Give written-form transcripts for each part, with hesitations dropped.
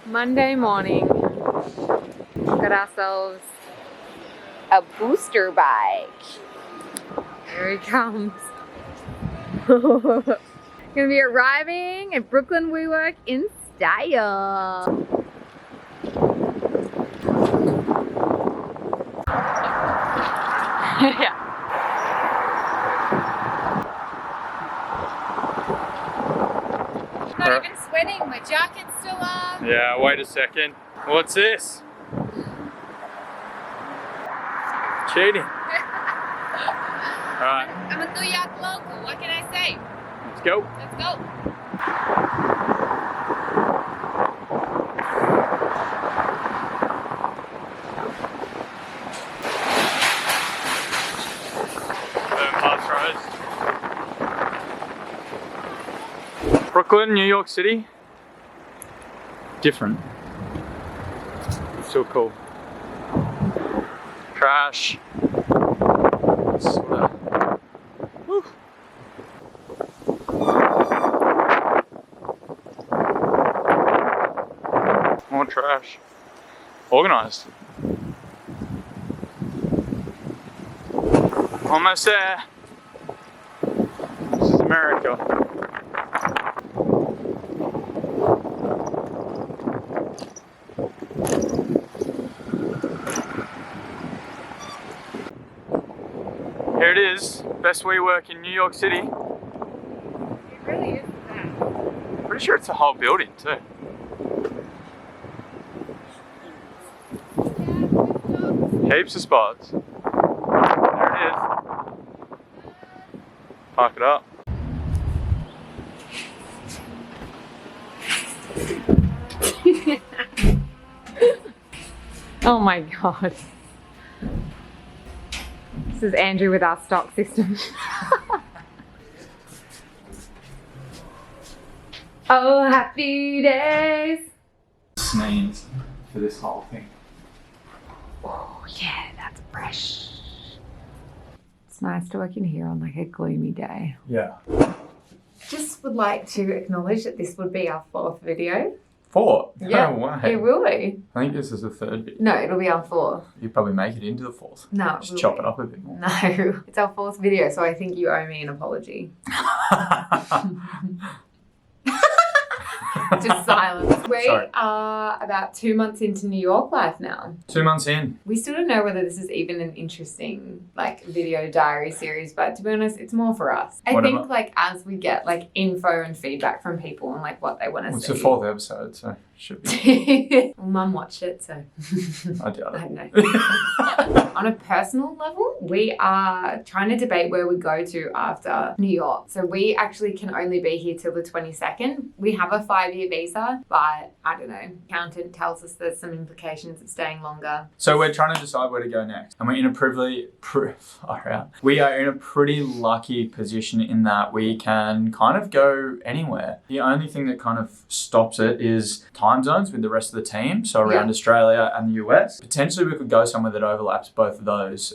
Monday morning, got ourselves a booster bike. Here he comes. Gonna be arriving at Brooklyn WeWork in style. Yeah. Not even sweating, my jacket's still on. Yeah, wait a second. What's this? Cheating. Alright. I'm a New York local, what can I say? Let's go. Let's go. Brooklyn, New York City. Different. Still cool. Trash. Woo. More trash. Organised. Almost there. This is America. Here it is, best WeWork in New York City. It really is that. Pretty sure it's a whole building too. Heaps of spots. There it is. Park it up. Oh my god. This is Andrew with our stock system. Oh, happy days. Sneeze for this whole thing. Oh yeah, that's fresh. It's nice to work in here on like a gloomy day. Yeah. Just would like to acknowledge that this would be our 4th video. 4? Yeah, No way. it will be. I think this is the 3rd video. No, it'll be our 4th. You probably make it into the 4th. No, Just chop it up a bit more. No, it's our 4th video, so I think you owe me an apology. Just silence. We Sorry. are about 2 months into New York life now. 2 months in. We still don't know whether this is even an interesting like video diary series, but to be honest, it's more for us. I Whatever. think like as we get like info and feedback from people and like what they want to Well, it's see. the 4th episode, so it should be. Well, Mum watched it, so I doubt I it. don't know. On a personal level, we are trying to debate where we go to after New York. So we actually can only be here till the 22nd. We have a 5-year visa, but I don't know. Accountant tells us there's some implications of staying longer. So we're trying to decide where to go next. And we're in a we are in a pretty lucky position in that we can kind of go anywhere. The only thing that kind of stops it is time zones with the rest of the team. So around Australia and the US. Potentially we could go somewhere that overlaps both of those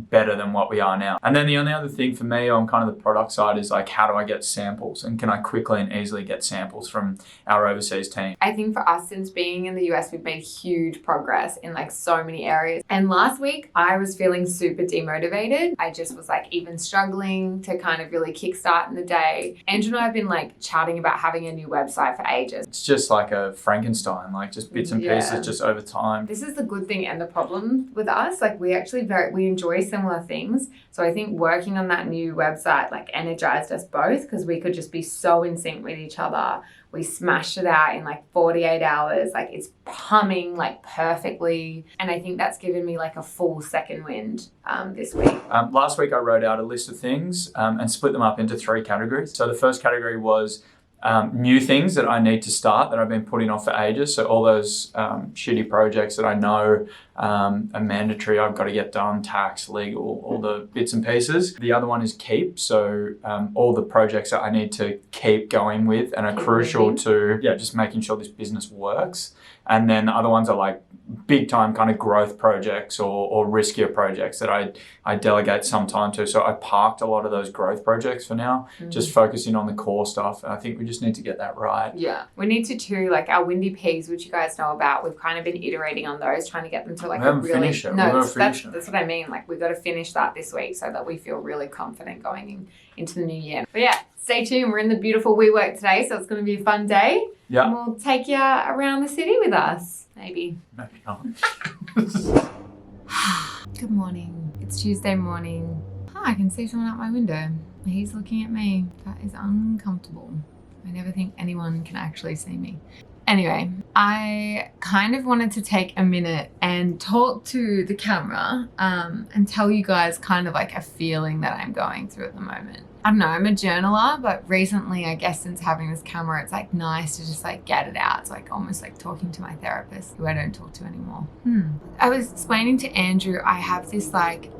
better than what we are now. And then the only other thing for me on kind of the product side is like, how do I get samples? And can I quickly and easily get samples from our overseas team? I think for us, since being in the US, we've made huge progress in like so many areas. And last week I was feeling super demotivated. I just was like even struggling to kind of really kickstart in the day. Andrew and I have been like chatting about having a new website for ages. It's just like a Frankenstein, like just bits and pieces just over time. This is the good thing and the problem with us. Like we actually we enjoy similar things. So I think working on that new website like energized us both because we could just be so in sync with each other. We smashed it out in like 48 hours. Like it's humming like perfectly. And I think that's given me like a full second wind this week. Last week I wrote out a list of things and split them up into 3 categories. So the first category was new things that I need to start that I've been putting off for ages. So all those shitty projects that I know are mandatory, I've got to get done, tax, legal, all the bits and pieces. The other one is keep. So all the projects that I need to keep going with and are crucial to just making sure this business works. And then the other ones are like big time kind of growth projects or riskier projects that I delegate some time to. So I parked a lot of those growth projects for now, just focusing on the core stuff. And I think we just need to get that right. Yeah. We need to too, like our windy peas, which you guys know about, we've kind of been iterating on those, trying to get them to like We haven't finished it. No, Finish it. That's what I mean. Like we've got to finish that this week so that we feel really confident going into the new year. But yeah, stay tuned. We're in the beautiful WeWork today, so it's going to be a fun day. Yeah. And we'll take you around the city with us. Maybe. Maybe not. Good morning. It's Tuesday morning. Oh, I can see someone out my window. He's looking at me. That is uncomfortable. I never think anyone can actually see me. Anyway, I kind of wanted to take a minute and talk to the camera and tell you guys kind of like a feeling that I'm going through at the moment. I don't know, I'm a journaler, but recently, I guess since having this camera, it's like nice to just like get it out. It's like almost like talking to my therapist, who I don't talk to anymore. I was explaining to Andrew, I have this like,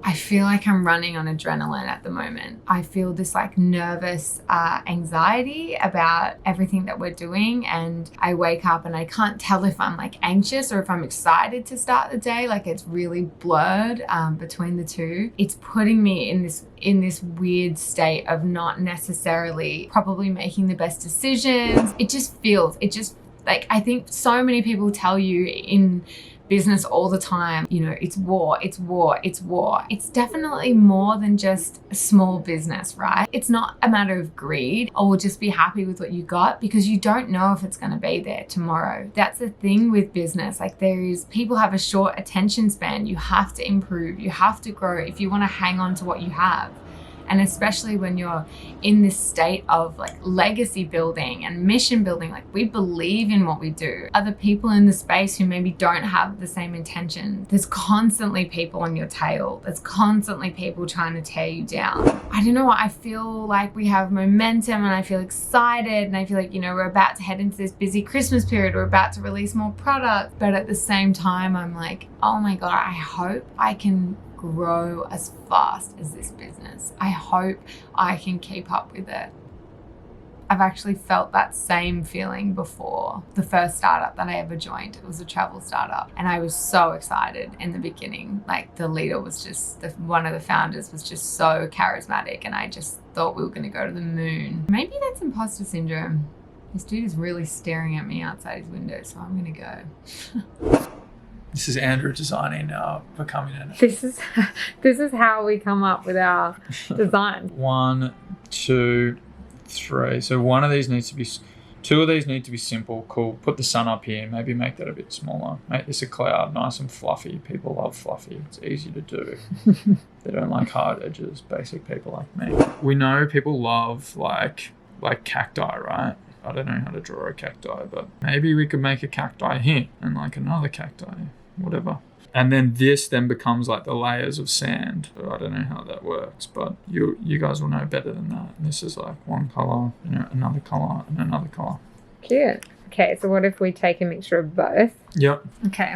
I feel like I'm running on adrenaline at the moment. I feel this like nervous anxiety about everything that we're doing. And I wake up and I can't tell if I'm like anxious or if I'm excited to start the day. Like it's really blurred between the two. It's putting me in this weird state of not necessarily probably making the best decisions. It just like, I think so many people tell you in business all the time, you know, it's war, it's war, it's war. It's definitely more than just a small business, right? It's not a matter of greed or just be happy with what you got, because you don't know if it's going to be there tomorrow. That's the thing with business. Like people have a short attention span. You have to improve, you have to grow if you want to hang on to what you have. And especially when you're in this state of like legacy building and mission building, like we believe in what we do. Other people in the space who maybe don't have the same intention, there's constantly people on your tail. There's constantly people trying to tear you down. I don't know, I feel like we have momentum and I feel excited and I feel like, you know, we're about to head into this busy Christmas period. We're about to release more product. But at the same time, I'm like, oh my God, I hope I can grow as fast as this business. I hope I can keep up with it. I've actually felt that same feeling before. The first startup that I ever joined, it was a travel startup. And I was so excited in the beginning. Like the leader was just, one of the founders was just so charismatic and I just thought we were going to go to the moon. Maybe that's imposter syndrome. This dude is really staring at me outside his window, so I'm going to go. This is Andrew designing becoming an. This is how we come up with our design. 1, 2, 3. So two of these need to be simple. Cool. Put the sun up here. Maybe make that a bit smaller. Make this a cloud, nice and fluffy. People love fluffy. It's easy to do. They don't like hard edges. Basic people like me. We know people love like cacti, right? I don't know how to draw a cacti, but maybe we could make a cacti here and like another cacti, whatever. And then this then becomes like the layers of sand. So I don't know how that works, but you guys will know better than that. And this is like one color, you know, another color and another color. Cute. Okay, so what if we take a mixture of both? Yep. Okay.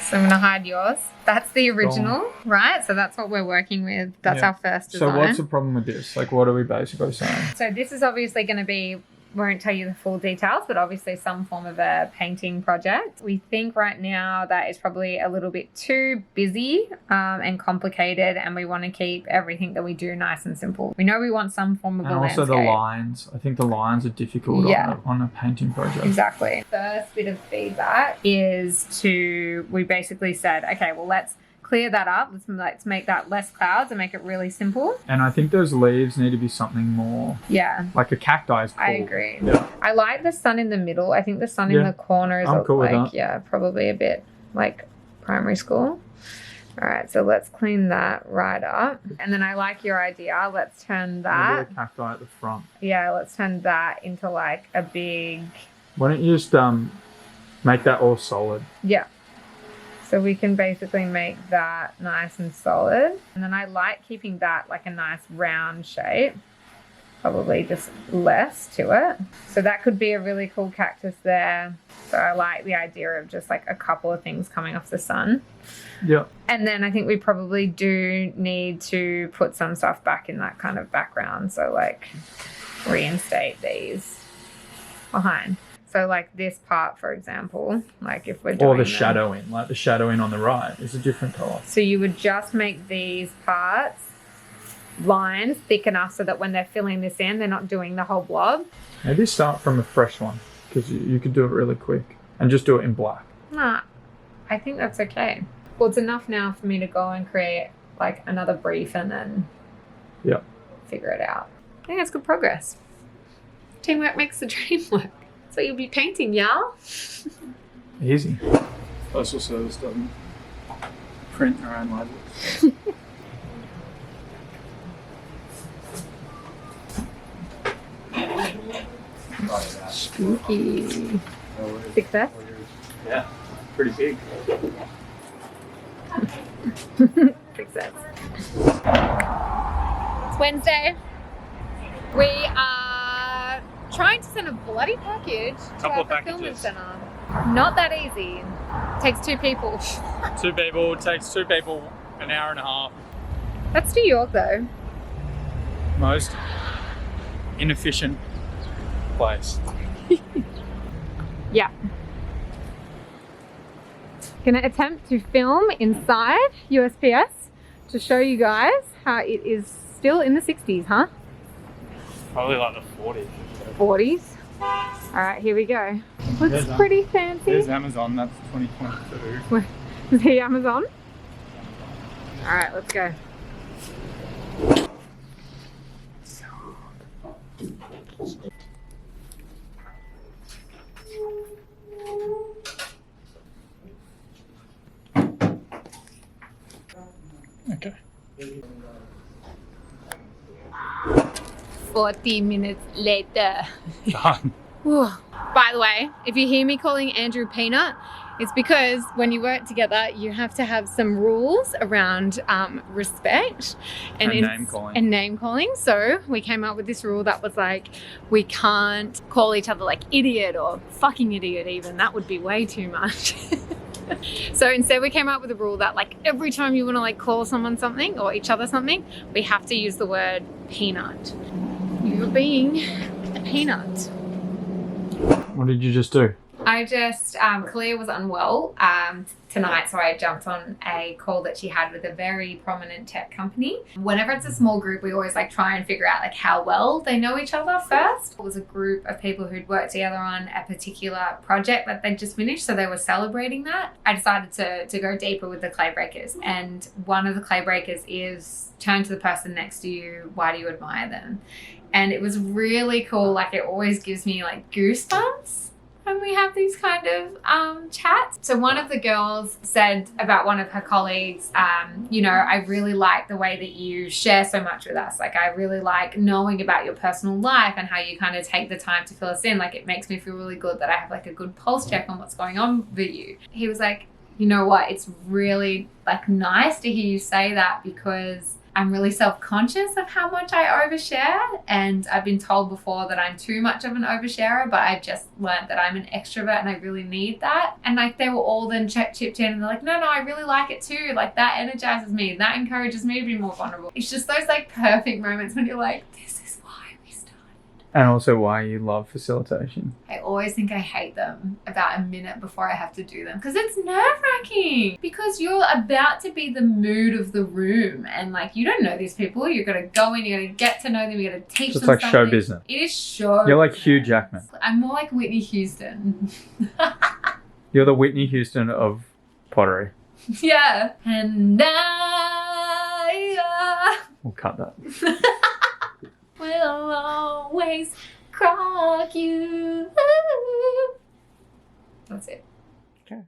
So I'm going to hide yours. That's the original, right? So that's what we're working with. That's our first design. So what's the problem with this? Like, what are we basically saying? So this is obviously going to be, won't tell you the full details, but obviously some form of a painting project. We think right now that is probably a little bit too busy and complicated, and we want to keep everything that we do nice and simple. We know we want some form of a landscape. And also the lines. I think the lines are difficult on a painting project. Exactly. First bit of feedback is we basically said, okay, well, let's clear that up. Let's make that less clouds and make it really simple. And I think those leaves need to be something more. Yeah. Like a cacti is cool. I agree. Yeah. I like the sun in the middle. I think the sun in the corner is cool like, with that. Yeah, probably a bit like primary school. All right, so let's clean that right up. And then I like your idea. Let's turn that. Maybe a cacti at the front. Yeah, let's turn that into like a big. Why don't you just make that all solid? Yeah. So we can basically make that nice and solid. And then I like keeping that like a nice round shape, probably just less to it. So that could be a really cool cactus there. So I like the idea of just like a couple of things coming off the sun. Yeah. And then I think we probably do need to put some stuff back in that kind of background. So like reinstate these behind. So like this part, for example, like if we're doing... Or the shadowing, like the shadowing on the right is a different color. So you would just make these parts lines thick enough so that when they're filling this in, they're not doing the whole blob. Maybe start from a fresh one because you could do it really quick and just do it in black. Nah, I think that's okay. Well, it's enough now for me to go and create like another brief and then figure it out. I think that's good progress. Teamwork makes the dream work. So you'll be painting, y'all. Easy. Postal Service doesn't print their own labels. Spooky. Success? Yeah, pretty big. Success. It's Wednesday. We are trying to send a bloody package to our fulfillment center. Not that easy. Takes 2 people. 2 people, takes 2 people an hour and a half. That's New York though. Most inefficient place. Yeah. Gonna attempt to film inside USPS to show you guys how it is still in the 60s, huh? Probably like the 40s. 40s. All right, here we go. Looks pretty fancy. There's Amazon, that's 2022. Is he Amazon? All right, let's go. Okay. 40 minutes later. Done. By the way, if you hear me calling Andrew Peanut, it's because when you work together, you have to have some rules around respect and name calling. So we came up with this rule that was like, we can't call each other like idiot or fucking idiot even. That would be way too much. So instead we came up with a rule that like every time you want to like call someone something or each other something, we have to use the word peanut. You're being a peanut. What did you just do? I just, Kalia was unwell tonight, so I jumped on a call that she had with a very prominent tech company. Whenever it's a small group, we always like try and figure out like how well they know each other first. It was a group of people who'd worked together on a particular project that they'd just finished, so they were celebrating that. I decided to go deeper with the clay breakers, and one of the clay breakers is turn to the person next to you, why do you admire them? And it was really cool. Like it always gives me like goosebumps when we have these kind of chats. So one of the girls said about one of her colleagues, you know, I really like the way that you share so much with us. Like I really like knowing about your personal life and how you kind of take the time to fill us in. Like it makes me feel really good that I have like a good pulse check on what's going on with you. He was like, you know what, it's really like nice to hear you say that because I'm really self-conscious of how much I overshare, and I've been told before that I'm too much of an oversharer, but I've just learned that I'm an extrovert and I really need that. And like they were all then chipped in and they're like, no, I really like it too. Like that energizes me. That encourages me to be more vulnerable. It's just those like perfect moments when you're like, this is why we started. And also why you love facilitation. I always think I hate them about a minute before I have to do them because it's nerve-wracking because you're about to be the mood of the room and like you don't know these people. You're going to go in, you're going to get to know them, you're going to teach them something. It's like show something. business. It is show You're like business. Hugh Jackman. I'm more like Whitney Houston. You're the Whitney Houston of pottery. Yeah. And We'll cut that. will always crock you. That's it. Okay.